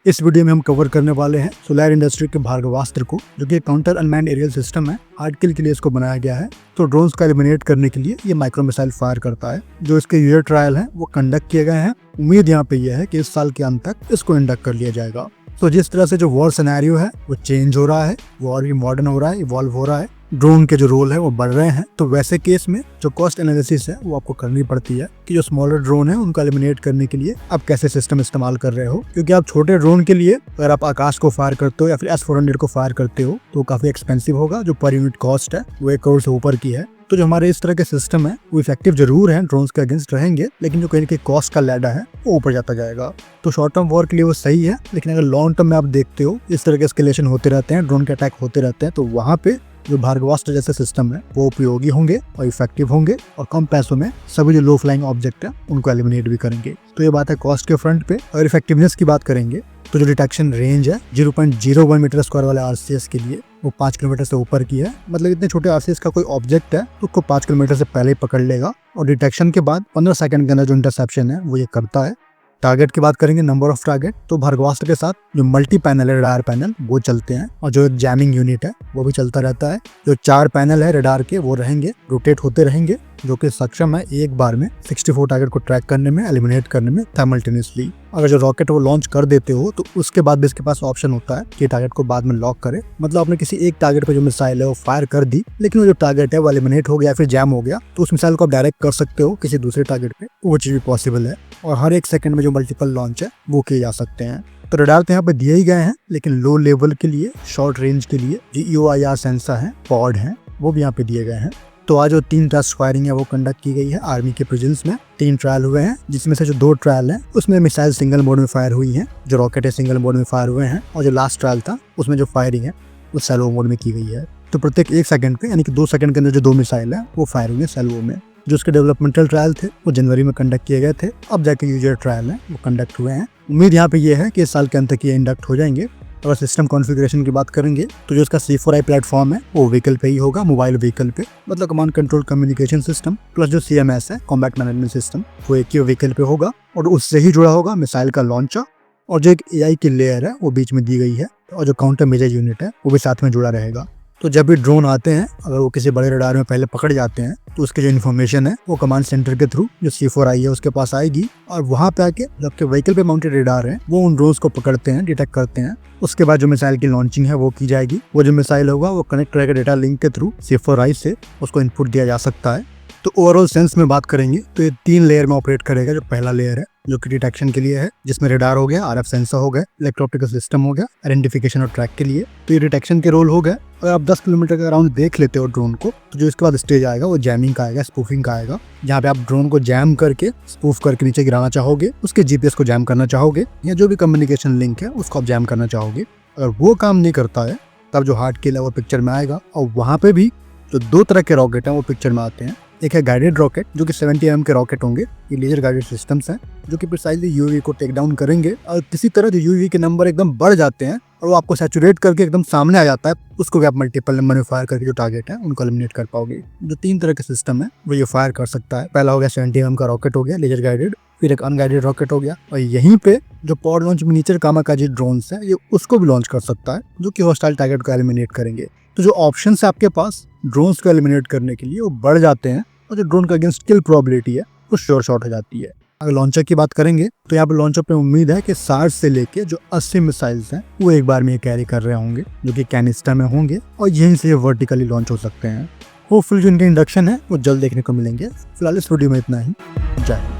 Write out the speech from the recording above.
इस वीडियो में हम कवर करने वाले हैं सोलार इंडस्ट्री के भार्गवास्त्र को, जो कि काउंटर अनमैन्ड एरियल सिस्टम है। हार्ड किल के लिए इसको बनाया गया है। तो ड्रोन्स को एलिमिनेट करने के लिए ये माइक्रो मिसाइल फायर करता है। जो इसके यूजर ट्रायल हैं वो कंडक्ट किए गए हैं। उम्मीद यहाँ पे यह है कि इस साल के अंत तक इसको इंडक्ट कर लिया जाएगा। तो जिस तरह से जो वॉर सिनेरियो है वो चेंज हो रहा है, वॉर भी मॉडर्न हो रहा है, इवॉल्व हो रहा है, ड्रोन के जो रोल है वो बढ़ रहे हैं, तो वैसे केस में जो कॉस्ट एनालिसिस है वो आपको करनी पड़ती है कि जो स्मॉलर ड्रोन है उनको एलिमिनेट करने के लिए आप कैसे सिस्टम इस्तेमाल कर रहे हो। क्योंकि आप छोटे ड्रोन के लिए अगर आप आकाश को फायर करते हो या फिर S-400 को फायर करते हो तो काफी एक्सपेंसिव होगा। जो पर यूनिट कॉस्ट है वो 1 करोड़ से ऊपर की है। तो जो हमारे इस तरह के सिस्टम है वो इफेक्टिव जरूर है, ड्रोन्स के अगेंस्ट रहेंगे, लेकिन जो कहीं कॉस्ट का लैडर है वो ऊपर जाता जाएगा। तो शॉर्ट टर्म वॉर के लिए वो सही है, लेकिन अगर लॉन्ग टर्म में आप देखते हो इस तरह के एस्केलेशन होते रहते हैं, ड्रोन के अटैक होते रहते हैं, तो वहाँ पे जो भार्गवास्त्र जैसे सिस्टम है वो उपयोगी होंगे और इफेक्टिव होंगे और कम पैसों में सभी जो लो फ्लाइंग ऑब्जेक्ट है उनको एलिमिनेट भी करेंगे। तो ये बात है कॉस्ट के फ्रंट पे। अगर इफेक्टिवनेस की बात करेंगे तो जो डिटेक्शन रेंज है 0.01 मीटर स्क्वायर वाले RCS के लिए वो 5 किलोमीटर से ऊपर की है। मतलब इतने छोटे RCS का कोई ऑब्जेक्ट है तो उसको 5 किलोमीटर से पहले ही पकड़ लेगा और डिटेक्शन के बाद 15 सेकंड के अंदर जो इंटरसेप्शन है वो ये करता है। टारगेट की बात करेंगे, नंबर ऑफ टारगेट, तो भार्गवास्त्र के साथ जो मल्टी पैनल है रडार पैनल वो चलते हैं और जो एक जैमिंग यूनिट है वो भी चलता रहता है। जो 4 पैनल है रडार के वो रहेंगे, रोटेट होते रहेंगे, जो कि सक्षम है एक बार में 64 टारगेट को ट्रैक करने में, एलिमिनेट करने में साइमल्टेनियसली। अगर जो रॉकेट वो लॉन्च कर देते हो तो उसके बाद भी इसके पास ऑप्शन होता है कि टारगेट को बाद में लॉक करे। मतलब आपने किसी एक टारगेट पे जो मिसाइल है वो फायर कर दी, लेकिन वो जो टारगेट है वो एलिमिनेट हो गया फिर जैम हो गया, तो उस मिसाइल को आप डायरेक्ट कर सकते हो किसी दूसरे टारगेट पे, वो चीज भी पॉसिबल है। और हर एक सेकंड में जो मल्टीपल लॉन्च है वो किए जा सकते हैं। तो रडार तो यहाँ पे दिए ही गए हैं, लेकिन लो लेवल के लिए, शॉर्ट रेंज के लिए जो EOIR सेंसर है, पॉड है, वो भी यहाँ पे दिए गए हैं। तो आज जो 3 टेस्ट फायरिंग है वो कंडक्ट की गई है आर्मी के प्रेजेंस में। 3 ट्रायल हुए हैं, जिसमें से जो 2 ट्रायल हैं उसमें मिसाइल सिंगल मोड में फायर हुई है, जो रॉकेट है सिंगल मोड में फायर हुए हैं, और जो लास्ट ट्रायल था उसमें जो फायरिंग है वो सैल्वो मोड में की गई है। तो प्रत्येक 1 सेकंड पे यानी कि 2 सेकंड के अंदर जो 2 मिसाइल है वो फायर हुई है सैल्वो में। जो उसके डेवलपमेंटल ट्रायल थे वो जनवरी में कंडक्ट किए गए थे, अब जाके यूजर ट्रायल है वो कंडक्ट हुए हैं। उम्मीद यहाँ पे ये है कि इस साल के अंत तक ये इंडक्ट हो जाएंगे। अगर सिस्टम कॉन्फ़िगरेशन की बात करेंगे तो जो इसका C4I प्लेटफॉर्म है वो व्हीकल पे ही होगा, मोबाइल व्हीकल पे, मतलब command control communication system plus जो CMS है, कॉम्बैट मैनेजमेंट सिस्टम, वो एक ही व्हीकल पे होगा और उससे ही जुड़ा होगा मिसाइल का लॉन्चर। और जो एक AI की लेयर है वो बीच में दी गई है और जो काउंटर मेजर यूनिट है वो भी साथ में जुड़ा रहेगा। तो जब भी ड्रोन आते हैं अगर वो किसी बड़े रडार में पहले पकड़ जाते हैं तो उसकी जो इन्फॉर्मेशन है वो कमांड सेंटर के थ्रू जो C4I है उसके पास आएगी और वहाँ पे आके जबकि व्हीकल पे माउंटेड रडार है वो उन ड्रोन्स को पकड़ते हैं, डिटेक्ट करते हैं। उसके बाद जो मिसाइल की लॉन्चिंग है वो की जाएगी। वो जो मिसाइल होगा वो कनेक्ट रहेगा डेटा लिंक के थ्रू, C4I से उसको इनपुट दिया जा सकता है। तो ओवरऑल सेंस में बात करेंगे तो ये 3 लेयर में ऑपरेट करेगा। जो पहला लेयर है जो कि डिटेक्शन के लिए है, जिसमें रडार हो गया, RF सेंसर हो गया, इलेक्ट्रो-ऑप्टिकल सिस्टम हो गया, आइडेंटिफिकेशन और ट्रैक के लिए, तो ये डिटेक्शन के रोल हो गया। अगर आप 10 किलोमीटर का अराउंड देख लेते हो ड्रोन को, तो जो इसके बाद स्टेज आएगा वो जैमिंग का आएगा, स्पूफिंग का आएगा, जहाँ पे आप ड्रोन को जैम करके स्पूफ करके नीचे गिराना चाहोगे, उसके GPS को जैम करना चाहोगे या जो भी कम्युनिकेशन लिंक है उसको आप जैम करना चाहोगे। अगर वो काम नहीं करता है तब जो हार्ड किल है वो पिक्चर में आएगा। और वहाँ पे भी जो 2 तरह के रॉकेट हैं वो पिक्चर में आते हैं। एक है गाइडेड रॉकेट जो कि 70 mm के रॉकेट होंगे, ये लेजर गाइडेड सिस्टम्स हैं जो कि प्रिसाइजली UAV को टेक डाउन करेंगे और किसी तरह जो UAV के नंबर एकदम बढ़ जाते हैं और वो आपको सैचुरेट करके एकदम सामने आ जाता है, उसको भी आप मल्टीपल नंबर में फायर करके जो टारगेट है उनको एलिमिनेट कर पाओगे। जो 3 तरह के सिस्टम है वो ये फायर कर सकता है। पहला हो गया 70 mm का रॉकेट हो गया लेजर गाइडेड, फिर एक अनगाइडेड रॉकेट हो गया, और यहीं पे जो pod launch miniature kamikaze drones है ये उसको भी लॉन्च कर सकता है जो कि हॉस्टाइल टारगेट को एलिमिनेट करेंगे। तो जो ऑप्शन है आपके पास ड्रोन्स को एलिमिनेट करने के लिए वो बढ़ जाते हैं और जो ड्रोन का अगेंस्ट किल प्रोबेबिलिटी है वो शॉर्ट हो जाती है। अगर लॉन्चर की बात करेंगे तो यहाँ पे लॉन्चर पे उम्मीद है कि 60 से लेके जो 80 मिसाइल्स हैं वो एक बार में कैरी कर रहे होंगे, जो कि कैनिस्टर में होंगे और यहीं से वर्टिकली लॉन्च हो सकते हैं। होपफुली जो इनके इंडक्शन है वो जल्द देखने को मिलेंगे। फिलहाल इस वीडियो में इतना ही। जय हिंद।